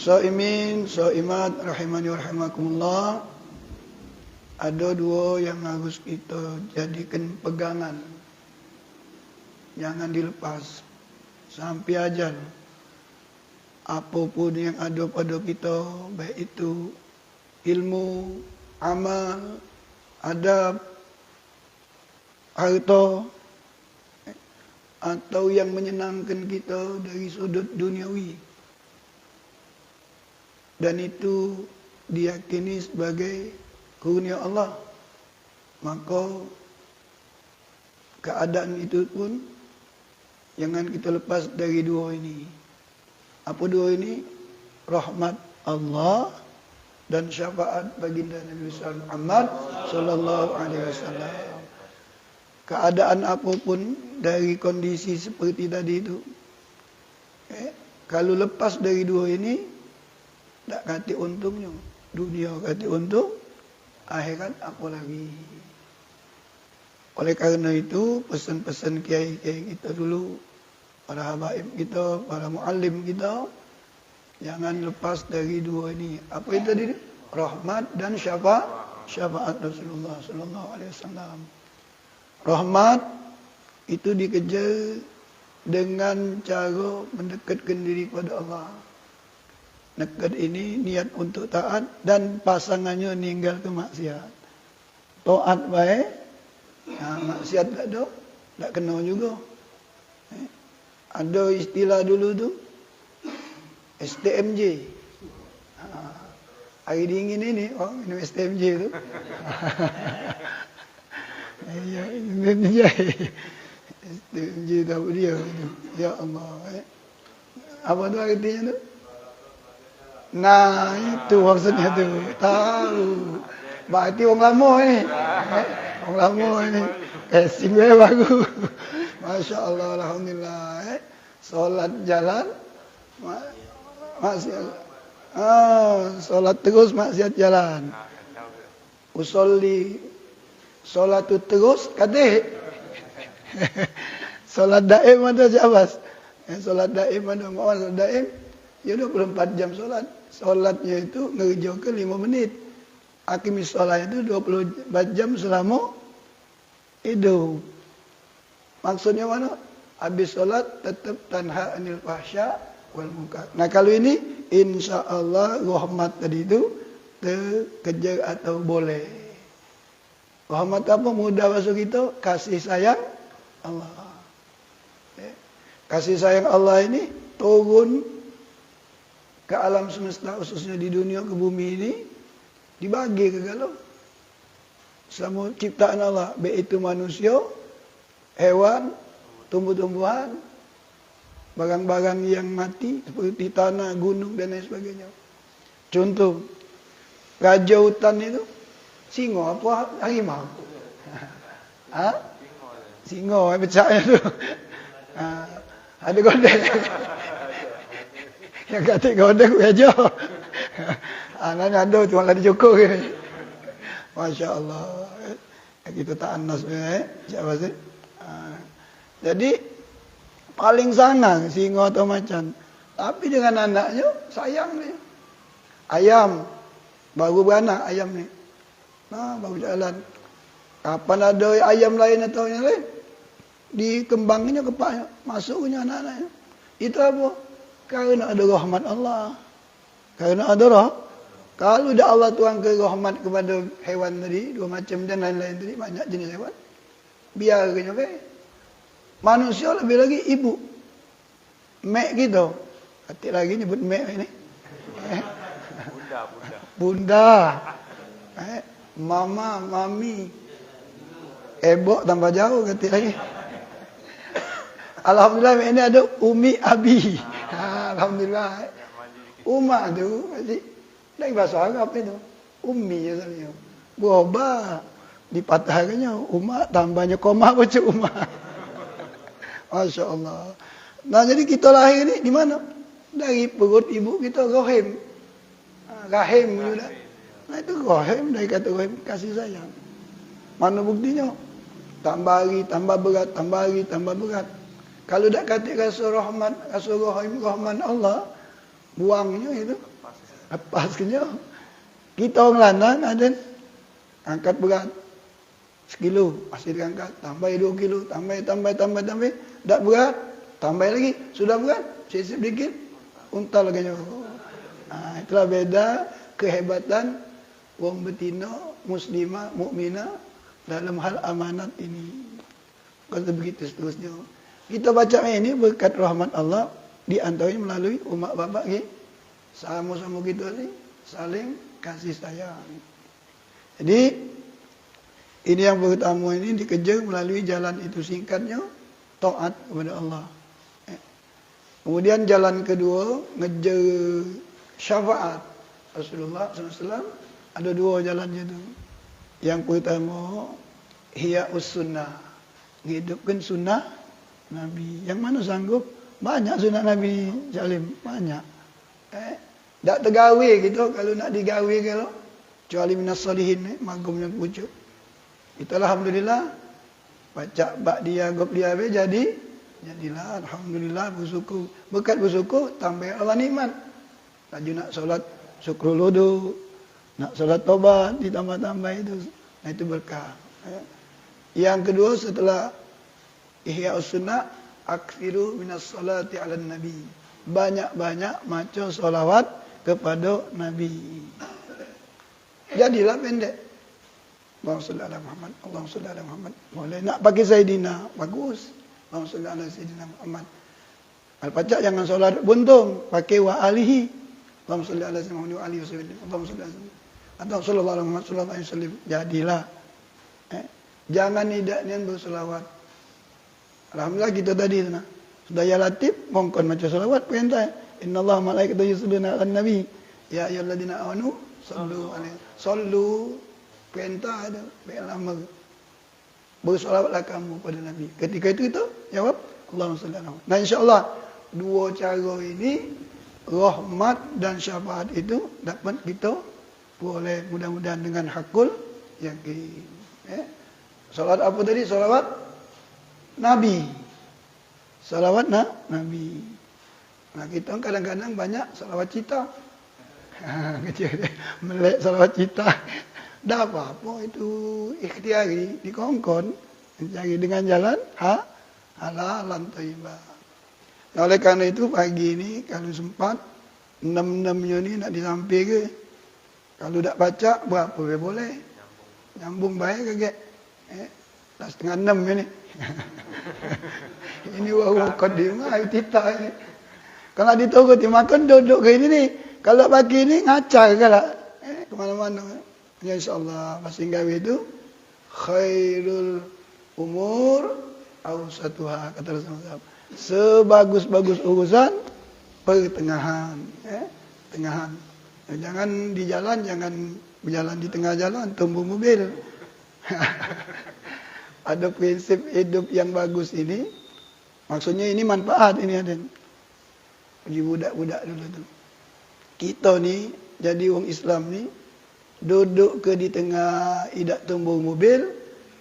Shaimin, shaimat, rahimani wa rahimakumullah. Ada dua yang harus kita jadikan pegangan. Jangan dilepas sampai ajal. Apapun yang ada pada kita, baik itu ilmu, amal, adab, harta, atau yang menyenangkan kita dari sudut duniawi. Dan itu diyakini sebagai kurnia Allah. Maka keadaan itu pun jangan kita lepas dari dua ini. Apa dua ini? Rahmat Allah dan syafaat baginda Nabi Muhammad sallallahu alaihi wasallam. Keadaan apapun dari kondisi seperti tadi itu, kalau lepas dari dua ini, tak kati untungnya. Dunia kati untung, akhirat apa lagi. Oleh karena itu, pesan-pesan kiai-kiai kita dulu, para habaib kita, para muallim kita, jangan lepas dari dua ini. Apa itu tadi? Rahmat dan syafaat Rasulullah sallallahu alaihi wasallam. Rahmat itu dikejar dengan cara mendekatkan diri kepada Allah. Dekat ini niat untuk taat dan pasangannya meninggal ke maksiat. Taat baik, maksiat tak ada, tak kena juga. Ada istilah dulu tu, STMJ. Air dingin ini, minum STMJ tu. Ya, STMJ tahu dia. Ya Allah. Apa tu artinya tu? Nah, itu maksudnya tu. Tahu. Berarti orang lama ni. Orang lama ni. Casing dia bagus. Masya Allah, alhamdulillah. Solat jalan. Maksiat. Solat terus, maksiat jalan. Usolli. Solat tu terus, kadeh. Solat daim ada Jabas. Solat daim ada. Solat daim. Ya 24 jam solat. Solatnya itu ngerja ke 5 menit. Akimis solat itu 24 jam selama hidup. Maksudnya mana? Habis solat tetap tanha anil fahsya wal munkar. Nah kalau ini insya-Allah rahmat tadi itu terkejar atau boleh. Rahmat apa? Mudah masuk kita, kasih sayang Allah. Kasih sayang Allah ini turun ke alam semesta, khususnya di dunia, ke bumi ini, dibagi ke galau. Semua ciptaan Allah, baik itu manusia, hewan, tumbuh-tumbuhan, barang-barang yang mati, seperti tanah, gunung, dan lain sebagainya. Contoh, raja hutan itu, singa apa harimau? Singa, pecahnya tu. Ada gondel. Yang kata gondel raja. Anak ada cuma lagi cukup ni. Masya Allah. Kita tak anas siapa sih? Jadi paling sanang singa atau macan. Tapi dengan anaknya sayang dia. Ayam baru beranak ayam ni. Baru jalan. Kapan ada ayam lain atau yang lain? Dikembangnya kepalanya, masuknya anak-anaknya. Itu apa? Karena ada rahmat Allah. Karena ada rahmat. Kalau dah Allah tuangkan rahmat kepada hewan tadi, dua macam dan lain-lain tadi, banyak jenis hewan. Biarkan apa? Manusia lebih lagi ibu. Mek kita. Hati lagi nyebut mek ini. Bunda. Mama, mami. Ebok tambah jauh kata lagi. Alhamdulillah ini ada umi abi. Alhamdulillah. Umma tu dari bahasa Arab itu. Ummi ya saja. Berubah dipatahkannya umma tambahnya koma baca umma. Masya Allah. Nah jadi kita lahir ni di mana? Dari perut ibu kita rahim. Rahim juga. Nah itu rahim, dari kata rahim kasih sayang. Mana buktinya? Tambah hari, tambah berat, tambah hari, tambah berat. Kalau tak kata rasa rahmat, rasa rahim, rahman Allah, buangnya itu. Lepaskannya. Kita orang lanang ada angkat berat 1 kilo, masih diangkat, tambah 2 kilo, tambah, tak berat, tambah lagi, sudah berat, sisip dikit, untal lagi. Itulah beda kehebatan wong betina, muslimah, mukminah dalam hal amanat ini. Kalau begitu seterusnya. Kita baca ini berkat rahmat Allah, di antaranya melalui umat bapak ni, sama-sama kita ni saling kasih sayang. Jadi ini yang pertama ini dikejar melalui jalan itu singkatnya taat kepada Allah. Kemudian jalan kedua ngejar syafaat Rasulullah SAW. Ada 2 jalannya tu. Yang pertama hiya'us sunnah, hidupkan sunnah Nabi. Yang mana sanggup? Banyak sunnah Nabi Salim, banyak. Tak tergawe gitu kalau nak digawe kalau kecuali minas salihin magumnya wujud. Kita alhamdulillah baca bak dia gop dia be jadilah alhamdulillah bersyukur. Berkat bersyukur tambah Allah nikmat. Laju nak solat syukrul wudu, nak solat taubat ditambah-tambah itu. Nah itu berkah. Yang kedua setelah ihya'us sunnah aksiru minas salati 'alan nabi. Banyak-banyak maca solawat kepada Nabi. Jadilah pendek. Allahumma shalli ala Muhammad, Allahumma shalli ala Muhammad. Boleh nak pakai Sayyidina, bagus. Allahumma shalli ala Sayyidina Muhammad. Al-Fatihah jangan solat buntung, pakai wa alihi. Allahumma shalli ala Sayyidina Muhammad wa alihi wasallam. Allahumma shalli ala atau sallallahu alaihi Muhammad sallallahu alaihi wasallam. Jadilah. Jangan tidak niat berselawat. Alhamdulillah kita tadi sana. Sudah ya latif, mongkon macam selawat perintah. Innallaha malaikatahu yusholluna 'alan nabi. Ya ayyuhalladzina amanu shallu alaihi. Sallu perintah ada, baik lama. Bersolawatlah kamu pada Nabi. Ketika itu kita jawab Allahumma shalli ala Muhammad. Nah insya-Allah 2 cara ini rahmat dan syafaat itu dapat kita boleh mudah-mudahan dengan hakul yakin. Salawat apa tadi? Salawat Nabi. Salawat Nabi. Nah kita kadang-kadang banyak salawat cita. Melek salawat cita. Dah apa-apa itu ikhtiari, dikongkon. Mencari dengan jalan halalan thayyibah. Nah, oleh karena itu pagi ini kalau sempat 6-6-nya ni nak disampaikan ke. Kalau tak baca berapa boleh. Nyambung baik ke? Dah 5:30 ni. Ini baru mukadimah itita ini. Kalau ditunggu makan duduk ke ini ni. Kalau pagi ni ngacar ke lah. Ke mana-mana. Ya insyaAllah masing gawe itu khairul umur awsatuha kata Rasulullah. Sebagus-bagus urusan pertengahan. Tengahan. Jangan di jalan, jangan berjalan di tengah jalan, tumbuh mobil. Ada prinsip hidup yang bagus ini. Maksudnya ini manfaat ini ada. Bagi budak-budak dulu tu. Kita ni jadi orang Islam ni duduk ke di tengah idak tumbuh mobil,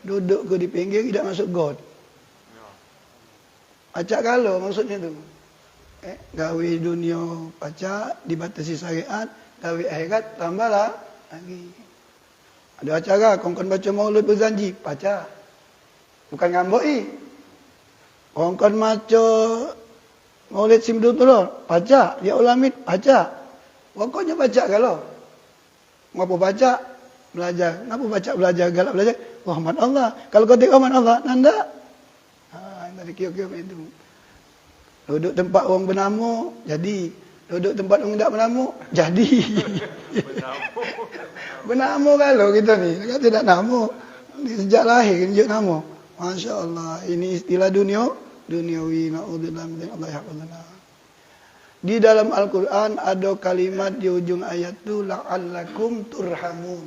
duduk ke di pinggir idak masuk got. Acak kalau maksudnya tu. Gawe dunia pacak dibatasi syariat, gawe akhirat tambahlah lagi. Ada acara kongkon baca maulid berjanji, pacak. Bukan ngamboi. Kongkon baca maulid simdul tulur, pacak. Ya ulamid, pacak. Pokoknya pacak kalau. Ngapa baca? Belajar. Ngapa baca belajar? Galak belajar. Rahmat Allah. Kalau kau tengok rahmat Allah, nanda. Dari kira-kira itu. Duduk tempat orang bernama, jadi. Duduk tempat orang tak bernama, jadi. Bernama kalau kita ni. Kita tidak nama. Sejak lahir, tunjuk nama. Masya Allah. Ini istilah duniawi. Na'udzubillah min Allah yahfazana. Di dalam Al-Quran ada kalimat di ujung ayat itu la'allakum turhamun.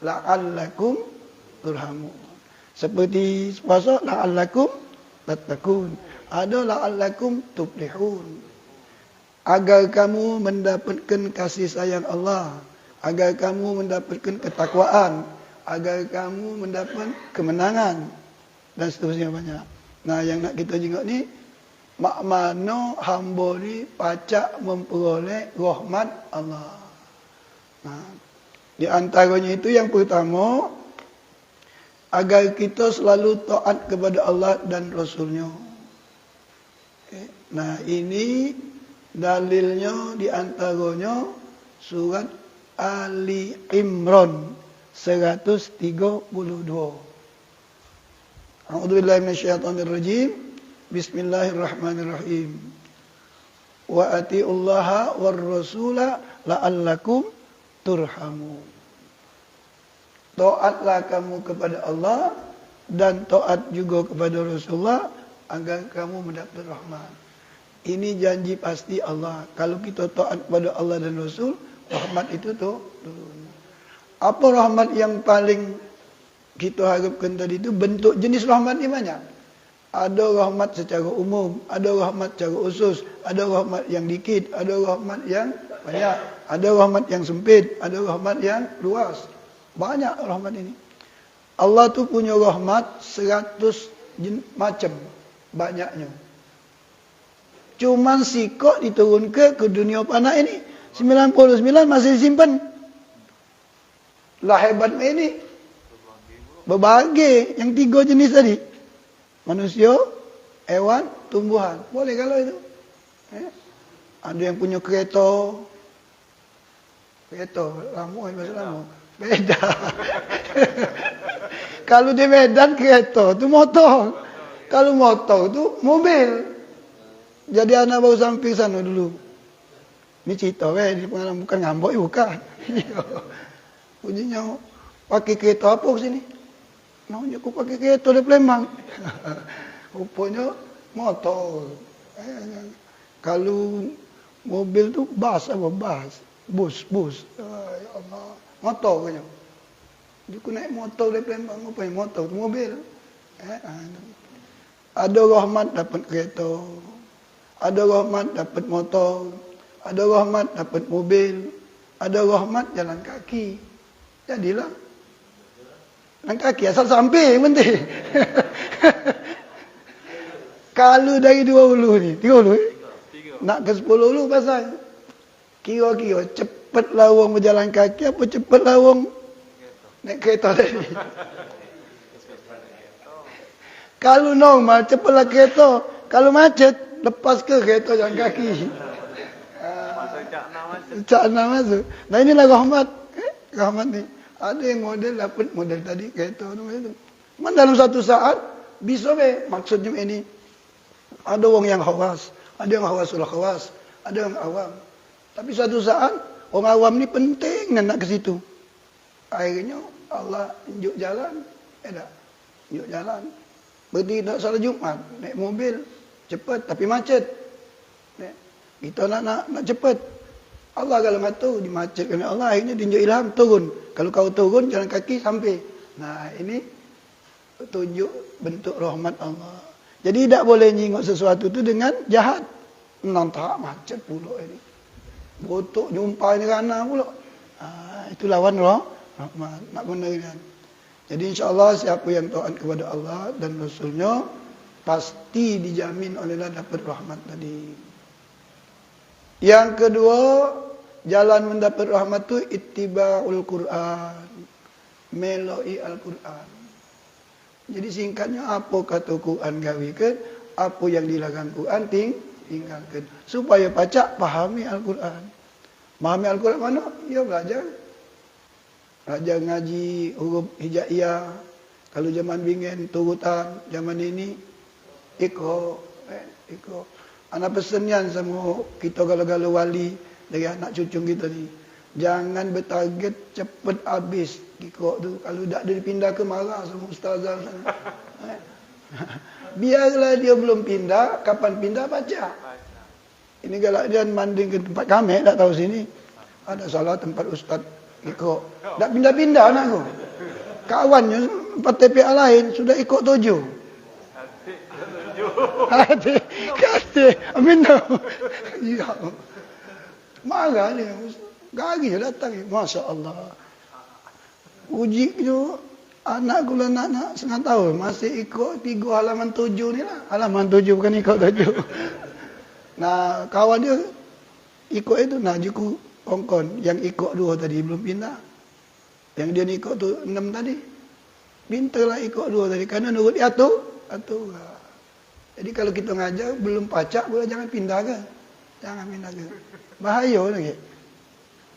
La'allakum turhamun. Seperti puasa la'allakum tattaqun. Ada la'allakum tuflihun. Agar kamu mendapatkan kasih sayang Allah, agar kamu mendapatkan ketakwaan, agar kamu mendapat kemenangan dan seterusnya banyak. Nah, yang nak kita jenguk ni mak mano hamba ni pacak memperoleh rahmat Allah. Nah, di antaranya itu yang pertama, agar kita selalu taat kepada Allah dan Rasulnya. Okay. Nah, ini dalilnya di antaranya surat Ali Imran 132. A'udzubillahi minasyaitonirrajim. Bismillahirrahmanirrahim. Wa atiullaha war rasula la'allakum turhamun. Taatlah kamu kepada Allah dan taat juga kepada Rasulullah agar kamu mendapat rahmat. Ini janji pasti Allah. Kalau kita taat kepada Allah dan Rasul, rahmat itu turun. Apa rahmat yang paling kita harapkan tadi itu? Bentuk jenis rahmat ni banyak. Ada rahmat secara umum, ada rahmat secara khusus, ada rahmat yang dikit, ada rahmat yang banyak, ada rahmat yang sempit, ada rahmat yang luas. Banyak rahmat ini. Allah tu punya rahmat 100 macam banyaknya. Cuman sikok diturunkan ke dunia panah ini 99 masih disimpan. Lah hebat ini. Berbagai yang 3 jenis tadi. Manusia, hewan, tumbuhan. Boleh kalau itu. Ada yang punya kereta. Kereta, lama bahasa lama. Beda. Kalau di Medan kereta tu motor. Kalau motor tu mobil. Jadi anak baru sampai sana dulu. Ni cerita ni pengalaman bukan ngambok bukan. Bunyinya pakai kereta apa ke sini? Namanya aku pakai kereta dari Palembang. Rupanya motor. Kalau mobil tu bas apa bas? Bus. Ya Allah. Motor kayaknya. Dia aku naik motor dari Palembang. Apa yang motor tu mobil. Ada rahmat dapat kereta. Ada rahmat dapat motor. Ada rahmat dapat mobil. Ada rahmat jalan kaki. Jadilah. Jalan kaki asal sampai yang penting. Kalau dari 2 hulu ni, 3 hulu nak ke 10 hulu pasal kira-kira cepat lawang berjalan kaki apa cepat lawang naik kereta tadi. Kalau normal cepatlah kereta, kalau macet lepas ke kereta jalan kaki. Cak nak masuk. Nah inilah rahmat. Rahmat ni. Ada yang model dapat model tadi kereta tu. Cuma dalam satu saat bisa be. Maksudnya ini ada orang yang khawas, ada yang khawasul khawas, ada yang awam. Tapi satu saat orang awam ni penting nak ke situ. Akhirnya Allah tunjuk jalan, tak? Tunjuk jalan. Berarti tak salah Jumaat, naik mobil cepat tapi macet. Kita nak cepat. Allah kalau kata dimacetkan oleh Allah, akhirnya tunjuk ilham turun. Kalau kau turun jalan kaki sampai. Nah, ini tunjuk bentuk rahmat Allah. Jadi tak boleh nyingok sesuatu tu dengan jahat. Nantak macet pula ini. Botok jumpa ni rana pula. Itu lawan rahmat. Nak gunakan. Jadi insya-Allah siapa yang taat kepada Allah dan Rasulnya pasti dijamin olehlah dapat rahmat tadi. Yang kedua, jalan mendapat rahmat tu ittiba'ul Quran. Meloi Al-Quran. Jadi singkatnya apa kata Quran gawikan, apa yang dilarang Quran tinggalkan. Supaya pacak fahami Al-Quran. Fahami Al-Quran mana? Ya belajar. Belajar ngaji huruf hijaiyah. Kalau zaman bingen turutan, zaman ini ikro. Anak pesennya sama kita galau-galau wali dari anak cucu kita ni. Jangan bertarget cepat habis ikro tu. Kalau tak dia pindah ke marah sama ustazah sana. Biarlah dia belum pindah, kapan pindah baca. Ini kalau dia manding ke tempat kami, tak tahu sini. Ada salah tempat ustaz ikro. Tak pindah-pindah anakku. Kawannya 4 TPA lain sudah ikut 7. Kata, amin tau. Ya. Marah dia. Gari datang. Masya Allah. Uji tu. Anak gula anak setengah tahun masih ikut 3 halaman 7 ni lah. Halaman 7 bukan ikut 7. Nah, kawan dia ikut itu nak juku kongkon. Yang ikut 2 tadi belum pindah. Yang dia ni ikut tu 6 tadi. Pintarlah ikut 2 tadi. Kerana nurut dia atur. Jadi kalau kita ngajar belum pacak pula jangan pindah ke. Jangan pindah ke. Bahaya lagi.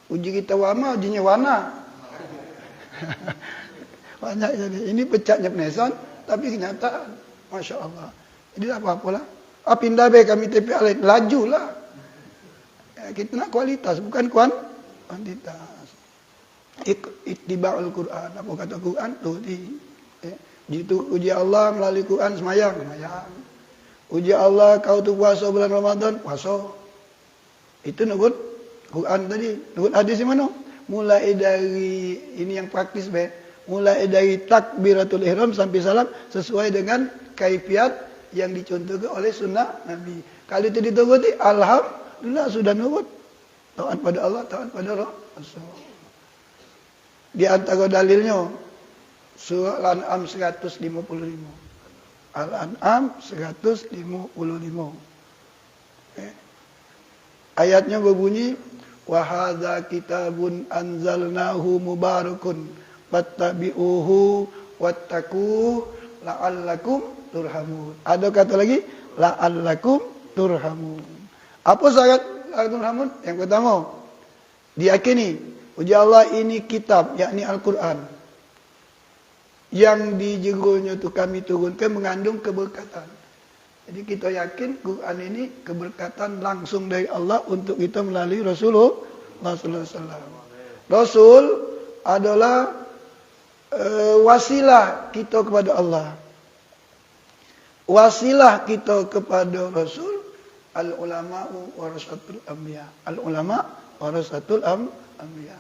Uji kita wama, ujinya wana. Banyak jadi. Ini pecatnya penesan, tapi kenyataan. Masya Allah. Jadi tak apa-apalah. Pindah be kami TP lain. Lajulah. Kita nak kualitas, bukan kuantitas. Ittiba'ul Quran. Apa kata Quran? Tu di. Itu uji Allah melalui Quran semayang. Uji Allah kau tu puasa bulan Ramadan. Puasa. Itu nurut Quran tadi. Nurut hadis di mana? Mulai dari, ini yang praktis be. Mulai dari takbiratul ihram sampai salam sesuai dengan kaifiat yang dicontohkan oleh sunnah Nabi. Kalau itu dituruti, alhamdulillah sudah nurut. Taat pada Allah, taat pada Rasul. Di antara dalilnya surah Al-An'am 155. Al-An'am 155. Ayatnya berbunyi, wa hadza kitabun anzalnahu mubarakun fattabi'uhu wattaqu la'allakum turhamun. Ada kata lagi la'allakum turhamun. Apa syarat turhamun? Yang pertama, diyakini uji Allah ini kitab, yakni Al-Quran, yang di judulnya itu kami turunkan mengandung keberkatan. Jadi kita yakin Quran ini keberkatan langsung dari Allah untuk kita melalui Rasulullah sallallahu alaihi wasallam. Rasul adalah wasilah kita kepada Allah. Wasilah kita kepada Rasul. Al-ulama'u warasatul anbiya. Al-ulama' warasatul anbiya.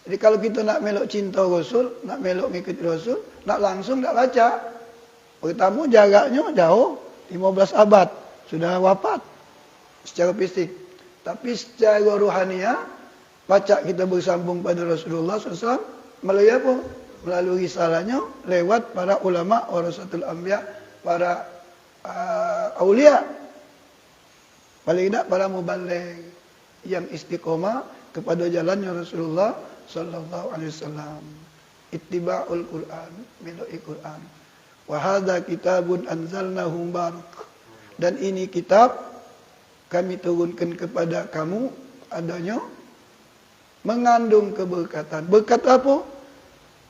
Jadi kalau kita nak melok cinta Rasul, nak melok mengikuti Rasul, nak langsung tak baca. Pertama jaraknya jauh, 15 abad sudah wafat secara fisik. Tapi secara ruhaniah, baca kita bersambung pada Rasulullah SAW melalui apa? Melalui risalahnya lewat para ulama warasatul anbiya, para aulia, paling tidak para mubaligh yang istiqomah kepada jalannya Rasulullah sallallahu alaihi wasallam. Ittiba'ul Quran, meloi Quran. Wa hadza kitabun anzalnahu mubarak. Dan ini kitab kami turunkan kepada kamu adanya mengandung keberkatan. Berkat apa?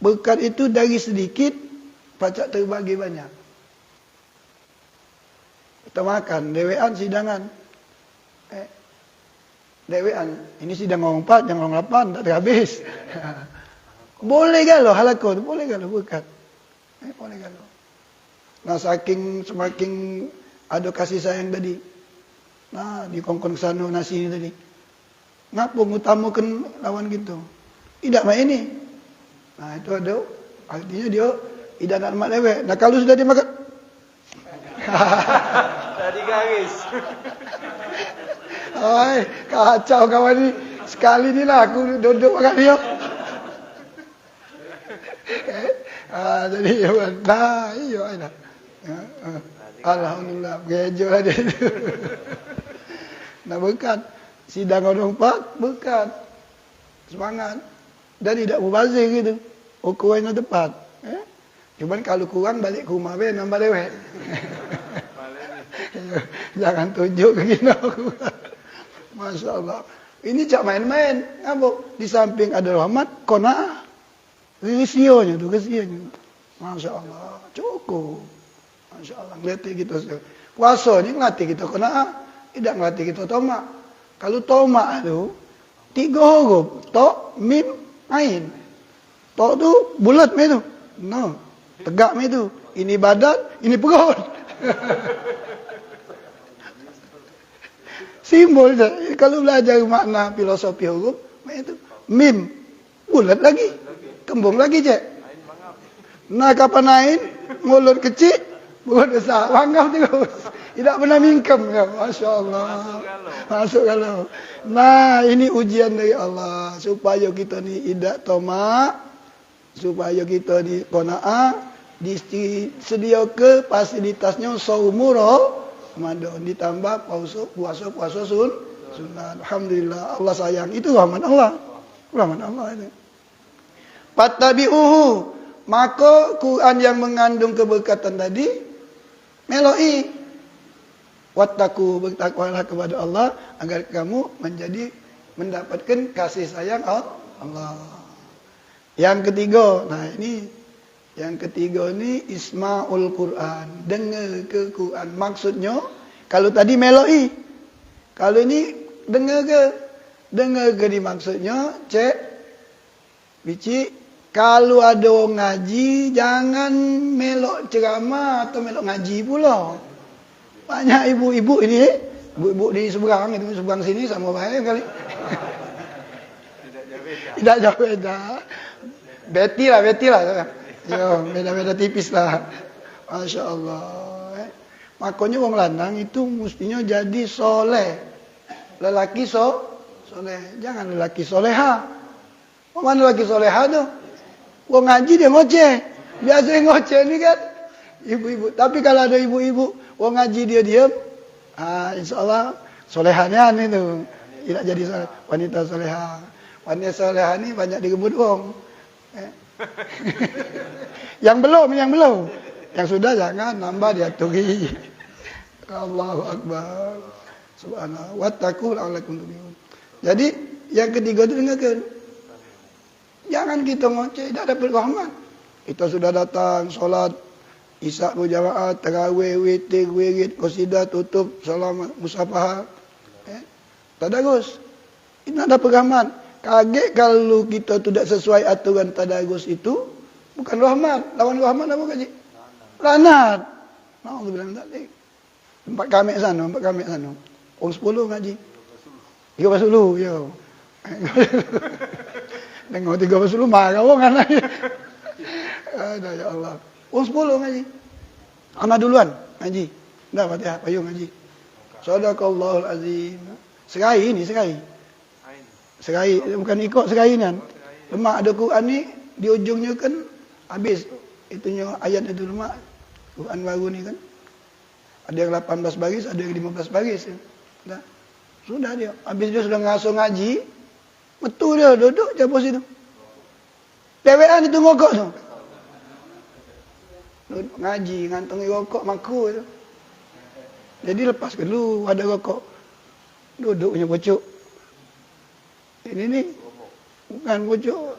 Berkat itu dari sedikit pacak terbagi banyak. Kita makan, dewean sidangan. Dewean, ini sidang orang 4, jangan orang 8, tak terhabis. Boleh galau halakah tu, boleh galau berkat. Boleh galau. Nah, semakin ada kasih sayang tadi. Nah, dikongkong sana nasi ni tadi. Ngapa ngutamakan lawan gitu? Tidak main ini. Nah, itu ada artinya dia tidak nak mak lewek. Nah, kalau sudah dimakan tadi garis. Oi, kacau kawan ni. Sekali ni lah aku duduk makan dia. Jadi nah, iya dah. Alhamdulillah, gejo ada itu. Nah, berkat sidang orang 4 berkat. Semangat. Dan tidak mubazir gitu. Ukurannya tepat. Cuman kalau kurang balik ke rumah be nambah dewek. Jangan tunjuk ke kita. Masya Allah. Ini cak main-main. Apa? Di samping ada rahmat, qanaah. Risionya tu, kesiannya. Masya Allah. Cukup. Masya Allah. Ngelatih kita. Puasa ni ngelatih kita qanaah. Tidak ngelatih kita tomak. Kalau tomak tu, 3 huruf. Tok, mim, ain. Tok tu bulat mai tu. No. Tegak mai tu. Ini badan, ini perut. Simbol je. Kalau belajar makna filosofi huruf, mai tu. Mim, bulat lagi. Kembung lagi je. Nah, kapan ain, mulut kecil, buat besar. Wanggap terus. Tidak pernah mingkem. Ya, Masya Allah. Masuk kalau. Nah, ini ujian dari Allah. Supaya kita ni tidak tomak. supaya kita di qanaah, disedia ke fasilitasnya saumur Ramadan, ditambah puasa sunat. Alhamdulillah, Allah sayang. Itu rahmat Allah. Rahmat Allah itu. Fattabi'uhu, maka Quran yang mengandung keberkatan tadi meloi. Wattaqu, bertakwalah kepada Allah agar kamu mendapatkan kasih sayang Allah. Yang ketiga, yang ketiga ni isma'ul Quran, dengar ke Quran. Maksudnya, kalau tadi meloi, kalau ini dengar ke ni maksudnya, cek, bici, kalau ada orang ngaji, jangan melok ceramah atau melok ngaji pula. Banyak ibu-ibu ini, ibu-ibu di seberang sini sama baik kali. Tidak jauh beda. Beti lah. Ya, beda-beda tipis lah. Masya Allah. Makanya orang lanang itu mestinya jadi soleh. Lelaki soleh. Jangan lelaki soleha. Mana lelaki soleha tu? Orang ngaji dia ngoceh. Biasa ngoceh ni kan ibu-ibu. Tapi kalau ada ibu-ibu, orang ngaji dia diam, insyaAllah solehannya ni tu. Tidak jadi soleh. Wanita soleha. Wanita soleha ni banyak direbut orang. Yang belum. Yang sudah jangan nambah diaturi. Allahu Akbar. Subhanallah. Wattaqu la'allakum tuflihun. Jadi yang ketiga itu dengarkan. Jangan kita ngoceh, tidak dapat rahmat. Kita sudah datang solat Isya berjamaah, tarawih, witir, wirid, qasidah, tutup, salam, musafahah. Tadarus. Ini ada rahmat. Kaget kalau kita tidak sesuai aturan tadarus itu, bukan rahmat. Lawan rahmat apa kaji? Lanat. Na'udzubillah min dzalik. Tempat kami sana. Orang 10 ngaji. 30, ya. Tengok 30 marah orang kan. Ada ya Allah. Orang 10 ngaji. Anak duluan ngaji. Dah Fatihah, payung ngaji. Sadaqallahul azim. Serai ni. Serai, bukan ikut serai ni kan. Lemak ada Quran ni, di ujungnya kan habis. Itunya ayat itu lemak. Quran baru ni kan. Ada yang 18 baris, ada yang 15 baris. Dah. Sudah dia. Habis dia sudah ngasuh ngaji. Betul dia, duduk je pos itu. Dewean itu ngokok tu. Duduk ngaji, ngantongi rokok maku tu. Jadi lepas dulu ada rokok. Duduk punya pucuk. Ini ni bukan pucuk.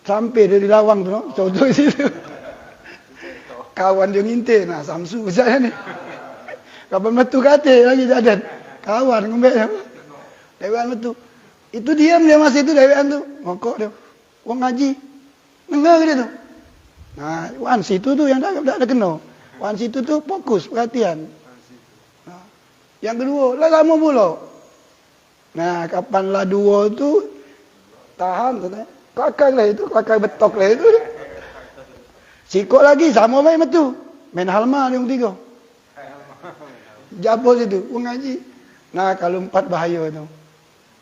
Sampai dari lawang tu, no? Contoh situ. Kawan dia ngintir, nah Samsu besar ni. Kapan metu kate lagi jadan. Kawan ngembek dia. Dewan metu. Itu diam dia masih itu dewan tu. Ngokok dia. Orang ngaji. Dengar dia tu. Nah, wan situ tu yang tak ada kena. Wan situ tu fokus, perhatian. Nah, yang kedua, lah lama pula. Nah, kapanlah dua tu tahan tu. Kelakar lah itu, kelakar betok lah itu. Sikok lagi, sama main metu. Main halma dia orang tiga. Jabos itu, orang ngaji. Nah, kalau 4 bahaya tu.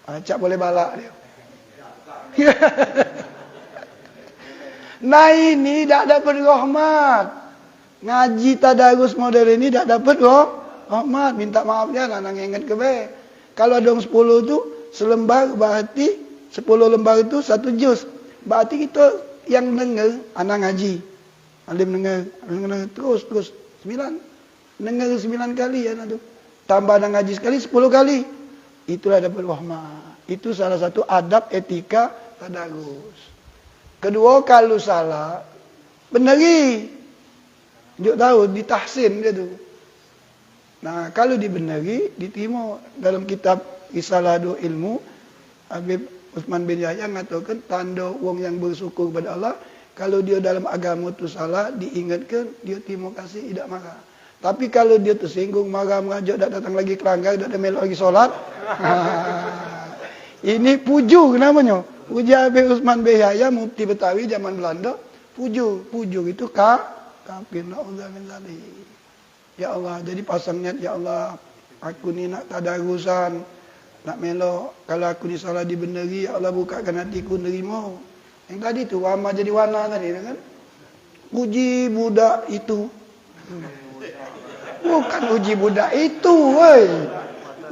Cak boleh balak dia. Nah ini tak dapat rahmat. Ngaji tadarus model ini tak dapat rahmat. Minta maaf dia lah, nang ingat ke baik. Kalau ada 10 tu, selembar berarti 10 lembar itu 1 juz. Berarti kita yang dengar, anak ngaji. Alim dengar terus 9. Dengar 9 kali anak tu. Tambah anak ngaji sekali 10 kali. Itulah dapat rahmat. Itu salah satu adab etika tadarus. Kedua, kalau salah, benari. Dia tahu, ditahsin dia tu. Nah, kalau dibenari, diterima dalam kitab Risalahul Ilmu, Habib Uthman bin Yahya mengatakan tanda orang yang bersyukur kepada Allah, kalau dia dalam agama tu salah, diingatkan, dia terima kasih, tidak marah. Tapi kalau dia tersinggung, marah, merajuk, tak datang lagi kelanggar, tak ada melok lagi solat. Ini puju namanya. Puji Habib Uthman bin Yahya, mufti Betawi zaman Belanda. Puju itu kafir. Na'udzubillah min dzalik. Ya Allah, jadi pasang niat, ya Allah, aku ni nak tadarusan, nak melok. Kalau aku ni salah dibenari, ya Allah bukakan hatiku nerima. Yang tadi tu wama jadi wana tadi kan. Uji budak itu. Bukan uji budak itu, woi.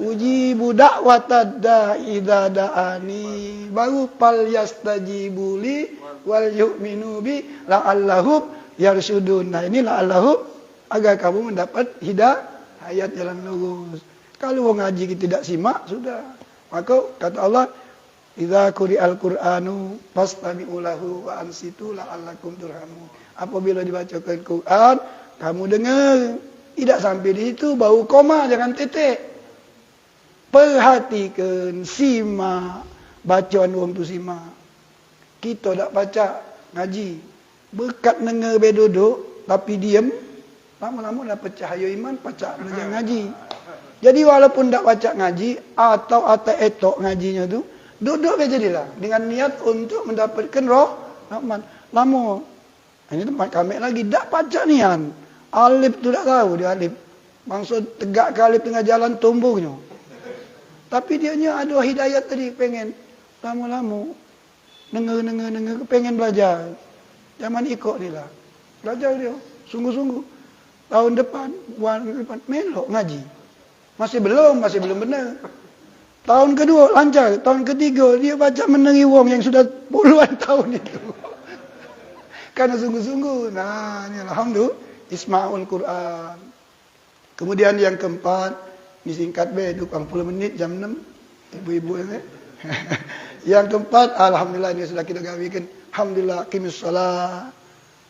Uji budak watadda idza da'ani. Baru fal yastajibuli wal yu'minu bi la'allahum yarsyudun. Nah, ini la'allahum agar kamu mendapat hidayah jalan lurus. Kalau ngaji kita tidak simak, sudah. Maka kata Allah, idza quri'al Qur'anu fastami'u lahu wa ansitu la'allakum turhamun. Apabila dibacakan Quran, kamu dengar. Tidak sampai di situ, bau koma, jangan titik. Perhatikan, simak. Bacaan orang tu simak. Kita tak baca, ngaji. Berkat dengar duduk, tapi diam. Lama-lama dapat cahaya iman, baca belajar ngaji. Jadi walaupun tak baca ngaji, atau etok ngajinya tu, duduk saja jadilah. Dengan niat untuk mendapatkan roh, rahman. Lama. Ini tempat kami lagi, tak baca nian. Alif tu tak tahu dia alif. Maksud tegak ke alif tengah jalan tumbuhnya. Tapi dianya ada hidayat tadi pengen. Lama-lama. Dengar, pengen belajar. Zaman ikut ni lah. Belajar dia. Sungguh-sungguh. Tahun depan, bulan depan, melok ngaji. Masih belum benar. Tahun kedua lancar. Tahun ketiga dia baca meneri wong yang sudah puluhan tahun itu. Karena sungguh-sungguh. Nah, ini alhamdulillah. Isma'ul Quran. Kemudian yang keempat, ini singkat be, 20 menit jam 6. Ibu-ibu ini. Yang keempat, alhamdulillah ini sudah kita gawikan. Alhamdulillah, qimis shalah,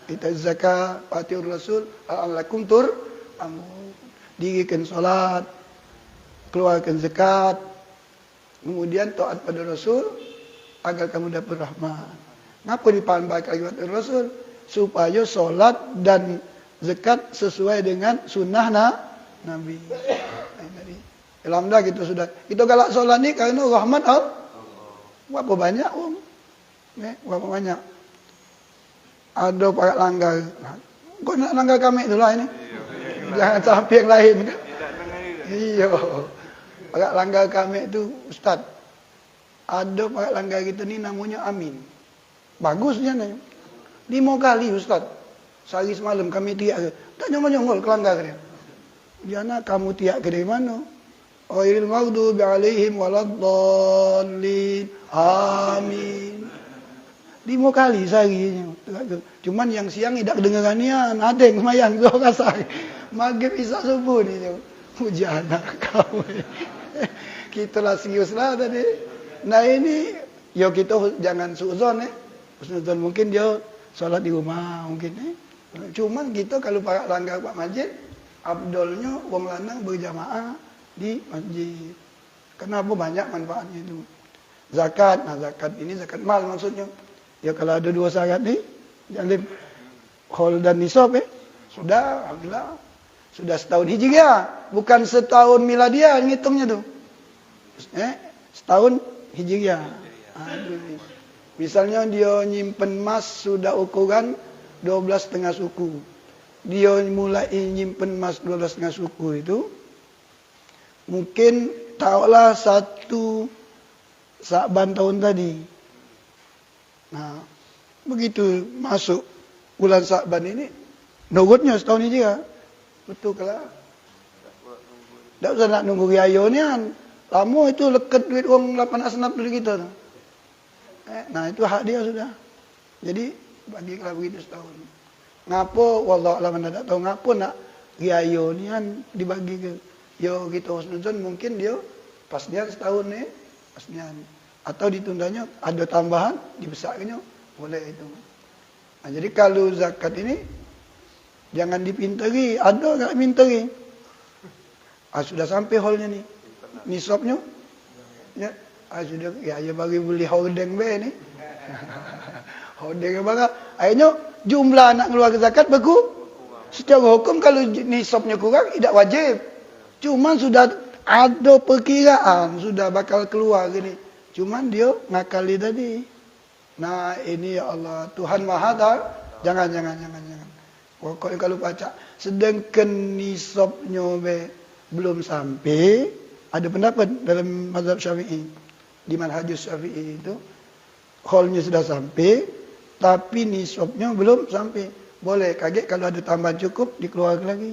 itaiz zakat, atiur rasul, la'allakum turhamun. Dirikan salat, keluarkan zakat, kemudian taat pada Rasul agar kamu dapat rahmat. Ngapa dipaham baik lagi Rasul? Supaya salat dan zakat sesuai dengan sunnah Nabi. Alhamdulillah kita sudah. Kita galak solat ni kerana rahmat Allah. Berapa banyak orang? Berapa banyak? Ada pakat langgar. Kau nak langgar kami tu lah ini. Jangan sampai yang lain kan. Iya. Pakat langgar kami tu Ustaz. Ada pakat langgar kita ni namanya Amin. Bagusnya ni. 5 kali Ustaz. Sehari semalam kami tiak ke. Tak nyongol-nyongol kelanggar dia. Jana kamu tiak ke dari mana? Ghairil maghdubi alaihim waladdallin. Amin. 5 kali sehari. Cuman yang siang tidak kedengaran nian. Adeng semayang. So kasar. Maghrib isyak subuh ni. Puji anak kamu. Kita lah serius lah tadi. Nah ini. Ya kita jangan suuzon Suuzon mungkin dia solat di rumah mungkin Cuman kita kalau pakat langgar Pak Masjid, abdolnya wong lanang berjamaah di masjid. Kenapa banyak manfaatnya itu? Zakat, nah zakat ini zakat mal maksudnya. Ya kalau ada 2 syarat ni, jangan khol dan nisab sudah, alhamdulillah. Sudah setahun hijriah, bukan setahun miladiah ngitungnya tu. Setahun hijriah. Misalnya dia nyimpen emas sudah ukuran 12,5 suku. Dia mulai nyimpen emas 12,5 suku itu. Mungkin tahulah 1 Sa'ban tahun tadi. Nah, begitu masuk bulan Sa'ban ini, nurutnya setahun ini ya. Betul lah. Tak usah nak nunggu riaya ni kan. Lama itu leket duit orang 8 asnaf dari kita. Nah, itu hak dia sudah. Jadi, bagi kalau begitu setahun. Ngapa wallahualam anda tak tahu ngapa nak riaya ni kan dibagi ke. Yo kita husnuzon mungkin dia pasnian setahun ni pasnian atau ditundanya ada tambahan dibesarkannya boleh itu. Nah, jadi kalau zakat ini jangan dipinteri, ada enggak minteri? Sudah sampai holnya ni. Nisabnya ya, sudah ya bagi beli hordeng be ni. Hordeng bangga. Akhirnya jumlah anak keluarga zakat berkurang. Secara hukum kalau nisabnya kurang tidak wajib. Cuman sudah ada perkiraan sudah bakal keluar gini. Cuman dia ngakali tadi. Nah, ini ya Allah, Tuhan Maha tahu. Jangan. Pokoknya kalau baca sedangkan nisabnya belum sampai, ada pendapat dalam mazhab Syafi'i. Di manhajus Syafi'i itu haulnya sudah sampai, tapi nisabnya belum sampai. Boleh kaget kalau ada tambahan cukup, dikeluarkan lagi.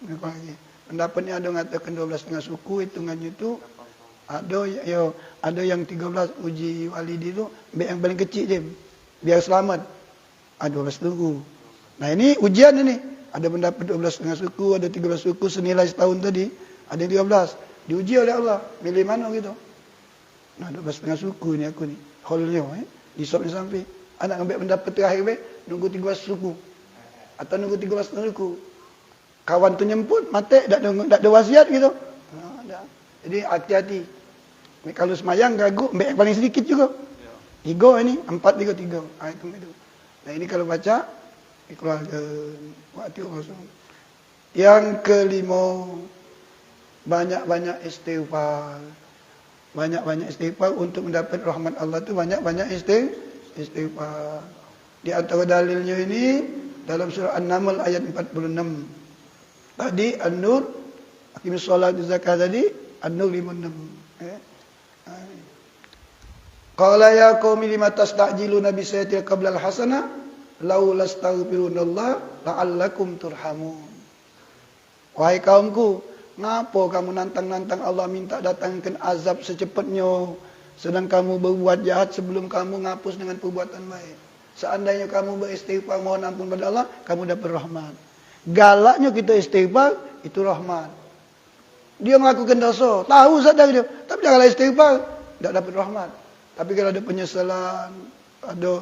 Dikeluarkan lagi. Pendapatnya ada mengatakan 12,5 suku, hitungannya itu ada yang 13 uji walidi itu, yang paling kecil je, biar selamat. 12 suku. Nah ini ujian ini. Ada pendapat 12,5 suku, ada 13 suku senilai setahun tadi, ada yang 13. Diuji oleh Allah, milih mana gitu. Nah 12,5 suku ni aku ni. Haulnya nisabnya sampai. Anak ambil pendapat terakhir nunggu 13 suku. Atau nunggu 13 suku. Kawan tu nyemput, mati, tak ada wasiat gitu. Jadi hati-hati. Kalau semayang ragu, ambil yang paling sedikit juga. 3 ini, 4, 3, 3. Itu. Nah ini kalau baca, dikeluarkan. Waktu kosong. Yang kelima, banyak-banyak istighfar. Banyak-banyak istighfar untuk mendapat rahmat Allah tu banyak-banyak istighfar. Di antara dalilnya ini dalam surah An-Naml ayat 46. Tadi An-Nur, aqimis solat zakat tadi An-Nur 56. Qala ya qaumi lima tastajiluna bi sayyi'atin qabla al-hasanah laula astaghfirullah la'allakum turhamun. Wahai kaumku, ngapa kamu nantang-nantang Allah minta datangkan azab secepatnya, sedang kamu berbuat jahat sebelum kamu ngapus dengan perbuatan baik. Seandainya kamu beristighfar mohon ampun pada Allah, kamu dapat rahmat. Galaknya kita istighfar itu rahmat. Dia melakukan dosa, tahu sadar dia, tapi dia kalau istighfar tak dapat rahmat. Tapi kalau ada penyesalan, ada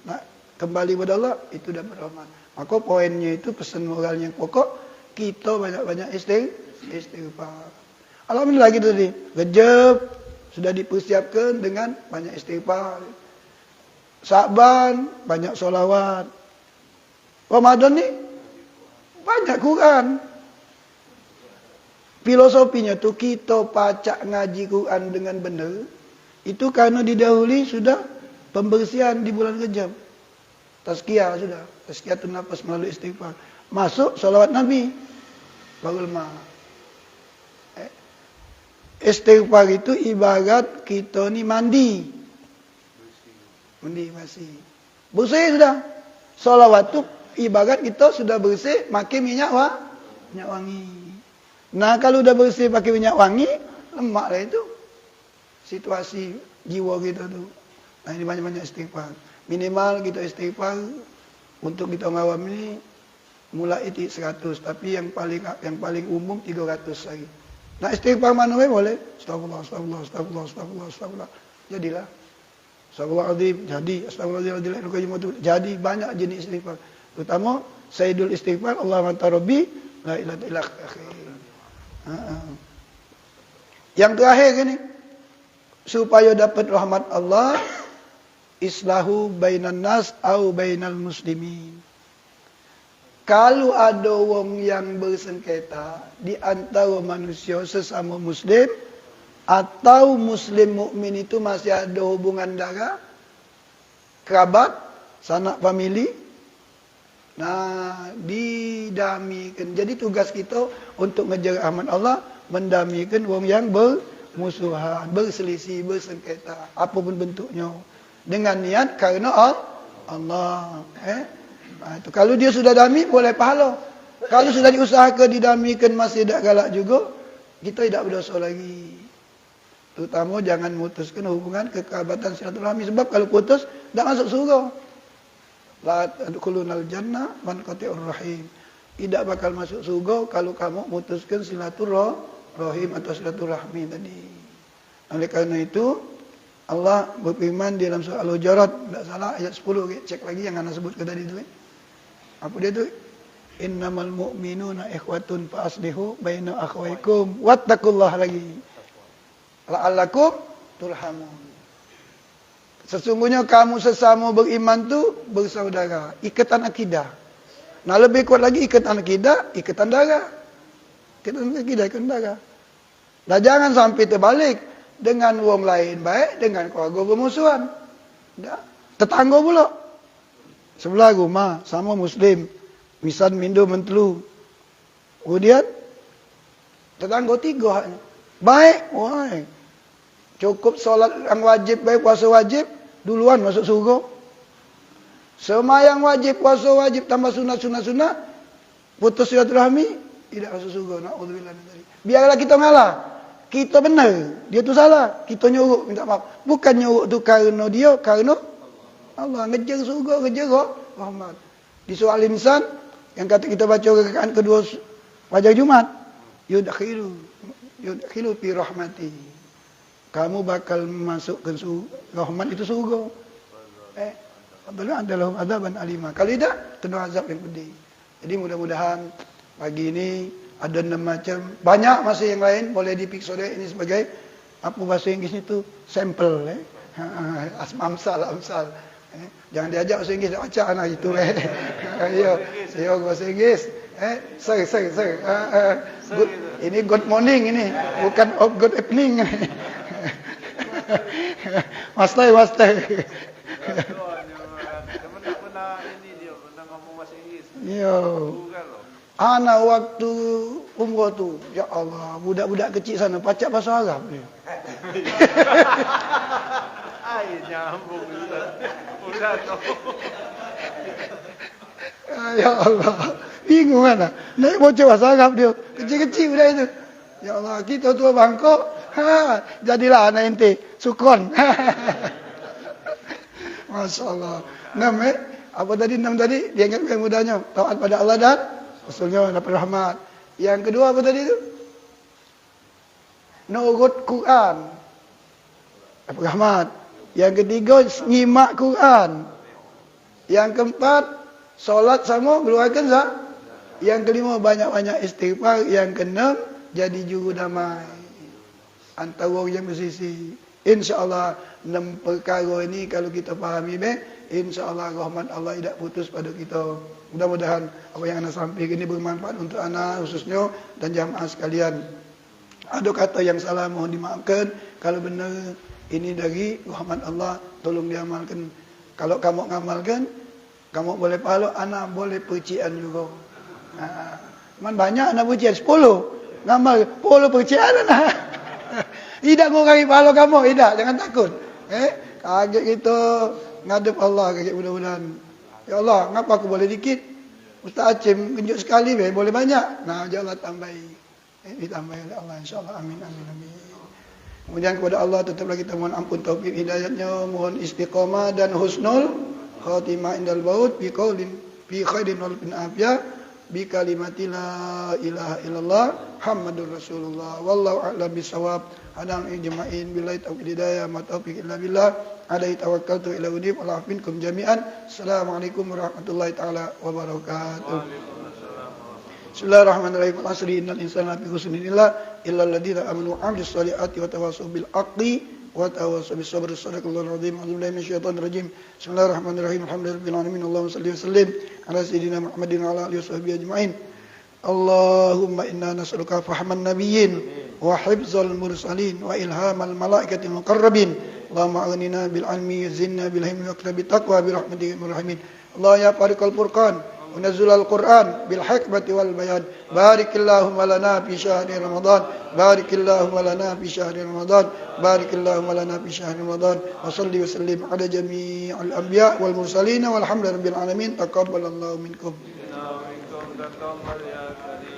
nak kembali pada Allah, itu dapat rahmat. Maka poinnya itu pesan moral yang pokok, kita banyak-banyak istighfar. Alhamdulillah kita tadi Rejab sudah dipersiapkan dengan banyak istighfar. Sa'ban banyak solawat. Ramadan ni banyak Quran. Filosofinya tu kita pacak ngaji Quran dengan benar. Itu karena didahului sudah pembersihan di bulan Rejab. Tazkiyah sudah. Tazkiyatun nafas melalui istighfar. Masuk solawat Nabi. Baru lemah. Istighfar itu ibarat kita ni mandi. Mandi bersih. Bersih sudah. Solawat tu ibarat kita sudah bersih pakai minyak wangi. Nah kalau sudah bersih pakai minyak wangi, lemaklah itu. Situasi jiwa kita tu. Nah ini banyak-banyak istighfar. Minimal kita istighfar untuk kita ngawam ni mulai itu 100, tapi yang paling umum 300 lagi. Nak istighfar mana boleh? Astagfirullah. Jadilah. Astagfirullahaladzim, jadi. Astagfirullahaladzim, jadi banyak jenis istighfar. Terutama Sayyidul Istighfar, Allahumma anta rabbi, la ilaha illa anta. Yang terakhir ini, supaya dapat rahmat Allah, islahu bainan nas au bainal muslimin. Kalau ada orang yang bersengketa di antara manusia sesama muslim, atau muslim mukmin itu masih ada hubungan darah, kerabat, sanak famili, nah didamaikan. Jadi tugas kita untuk ngejar rahmat Allah, mendamaikan orang yang bermusuhan, berselisih, bersengketa, apapun bentuknya, dengan niat kerana Allah. Nah, itu. Kalau dia sudah damai, boleh pahala. Kalau sudah diusahakan didamaikan masih tak galak juga, kita tidak berdosa lagi. Terutama jangan memutuskan hubungan kekerabatan silaturahmi. Sebab kalau putus, tak masuk surga. La tadkhulunal jannah man qati'ur rahim. Tidak bakal masuk surga kalau kamu memutuskan silaturahim atau silaturahmi tadi. Oleh kerana itu, Allah berfirman di dalam surah Al-Hujurat, tak salah ayat 10, cek lagi yang anda sebutkan tadi tu. Apa dia tu? Innamal mu'minuna ikhwatun fa aslihu baina akhwaykum wattaqullah lagi. La'allakum turhamun. Sesungguhnya kamu sesama beriman tu bersaudara, ikatan akidah. Nah lebih kuat lagi ikatan akidah, ikatan darah. Ikatan akidah, ikatan darah. Nah jangan sampai terbalik dengan orang lain baik, dengan keluarga bermusuhan. Tetangga pula. Sebelah rumah sama muslim, misan mindo mentelu. Kemudian tetangga 3 baik, wah. Cukup solat yang wajib baik, puasa wajib, duluan masuk surga. Semayang wajib, puasa wajib, tambah sunat, putus silaturahmi, tidak masuk surga. Na'udzubillah min dzalik. Biarlah kita ngalah. Kita benar, dia tu salah. Kita nyuruk, minta maaf. Bukan nyuruk tu kerana dia, kerana Allah. Ngejar surga, ngejar rahmat. Di surah Al-Insan, yang kata kita baca rakaat kedua pada Jumat, yudkhilu fi rahmati. Kamu bakal masukkan rahmat itu surga. Abdullah adalah azaban alimah. Kalau tidak, kena azab yang pedih. Jadi mudah-mudahan pagi ini ada 6 macam. Banyak masih yang lain boleh dipiksa ini sebagai apa bahasa Inggris itu sampel. Amsal. Jangan diajak bahasa Inggris, baca anak itu. Yo bahasa Inggris. Sir. Good, ini good morning ini, bukan good evening. Master. Yo. Anak waktu umrah tu, ya Allah, budak-budak kecil sana pacak bahasa Arab dia. Nyambung Ustaz. Ya Allah, bingung mana. Naik bocah bahasa Arab dia, kecil-kecil budak itu. Ya Allah, kita tua Bangkok, jadilah anak ente, sukron. Masya Allah. 6 apa tadi 6 tadi? Dia ingat yang mudahnya, taat pada Allah dan Rasulnya dapat rahmat. Yang kedua apa tadi itu? Nurut Quran. Dapat rahmat. Yang ketiga, nyimak Quran. Yang keempat, solat sama keluarkan zakat. Yang kelima, banyak-banyak istighfar. Yang keenam, jadi juru damai antara orang yang bersisi. InsyaAllah 6 perkara ini kalau kita fahami InsyaAllah rahmat Allah tidak putus pada kita. Mudah-mudahan apa yang anda sampaikan ini bermanfaat untuk anak khususnya dan jamaah sekalian. Ada kata yang salah mohon dimaafkan. Kalau benar ini dari rahmat Allah, tolong diamalkan. Kalau kamu ngamalkan, kamu boleh pahala, anak boleh percikan juga. Cuman banyak anak percikan 10. Ngamal 10 percikan anak. Tidak mengurangi pahala kamu, tidak, jangan takut. Kaget kita ngadep Allah, kaget mudah-mudahan. Ya Allah, ngapa aku boleh dikit? Ustaz Acim tunjuk sekali boleh banyak. Nah, janganlah tambahi. Ditambahi oleh Allah insya-Allah. Amin. Kemudian kepada Allah tetaplah kita mohon ampun taufik hidayatnya, mohon istiqamah dan husnul khatimah indal maut bi qaulin fi khairin wal afiyah bi kalimati la ilaha illallah Muhammadur Rasulullah. Wallahu a'lam bisawab. Hadang ijma'in billahi taufiq hidayah ma taufiq illa billah. Alaihi tawakkaltu ila udib wa afinkum jami'an. Assalamualaikum warahmatullahi taala wabarakatuh. Bismillahirrahmanirrahim. Al-asri innal insana lafi khusrin illa alladziina amanu wa 'amilus shalihati wa tawassaw bil haqqi wa tawassaw bis sabri. Shadaqallahul 'azim. A'udzu billahi minasyaitonir rajim. Bismillahirrahmanirrahim. Alhamdulillahirabbil alamin. Allahumma shalli wa sallim ala sayyidina Muhammadin wa ala alihi washabbihi ajma'in. Allahumma inna nas'aluka fahman nabiyyin wa hifzal mursalin wa ilhamal malaikatil muqarrabin. Allahumma aghnina bil ilmi zinna bil hilmi wa qina taqwa bi rahmatika ya rahimin. Allah ya fariqal furqan wa nazzalal qur'an bil hikmati wal bayan. Barikillahumma lana fi syahri ramadan. Barikillahumma lana fi syahri ramadan. Barikillahumma lana fi syahri ramadan. Wa salli wa sallim ala jami'il anbiya wal mursalin walhamdulillahi rabbil alamin. Taqabbalallahu minkum. Taqabbal ya karim.